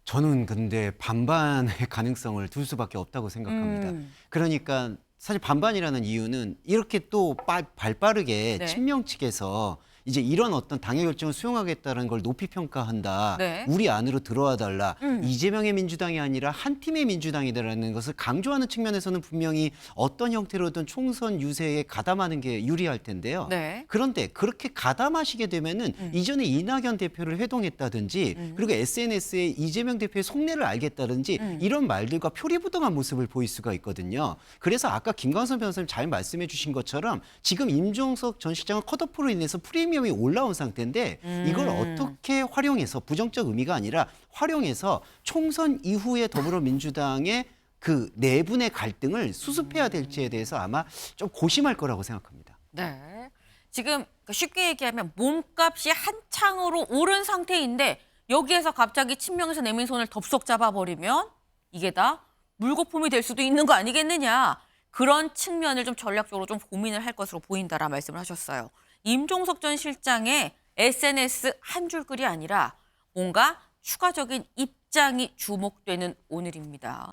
저는 근데 반반의 가능성을 둘 수밖에 없다고 생각합니다. 그러니까 사실 반반이라는 이유는 이렇게 또 발빠르게 네. 친명 측에서 이제 이런 어떤 당의 결정을 수용하겠다는 걸 높이 평가한다. 네. 우리 안으로 들어와 달라. 이재명의 민주당이 아니라 한 팀의 민주당이다라는 것을 강조하는 측면에서는 분명히 어떤 형태로든 총선 유세에 가담하는 게 유리할 텐데요. 네. 그런데 그렇게 가담하시게 되면은 이전에 이낙연 대표를 회동했다든지 그리고 SNS에 이재명 대표의 속내를 알겠다든지 이런 말들과 표리부동한 모습을 보일 수가 있거든요. 그래서 아까 김광선 변호사님 잘 말씀해 주신 것처럼 지금 임종석 전 실장은 컷오프로 인해서 프리미엄이 올라온 상태인데 이걸 어떻게 활용해서 부정적 의미가 아니라 활용해서 총선 이후에 더불어민주당의 그 내분의 갈등을 수습해야 될지에 대해서 아마 좀 고심할 거라고 생각합니다. 네. 지금 쉽게 얘기하면 몸값이 한창으로 오른 상태인데 여기에서 갑자기 친명에서 내민 손을 덥석 잡아버리면 이게 다 물거품이 될 수도 있는 거 아니겠느냐. 그런 측면을 좀 전략적으로 좀 고민을 할 것으로 보인다라는 말씀을 하셨어요. 임종석 전 실장의 SNS 한 줄글이 아니라 뭔가 추가적인 입장이 주목되는 오늘입니다.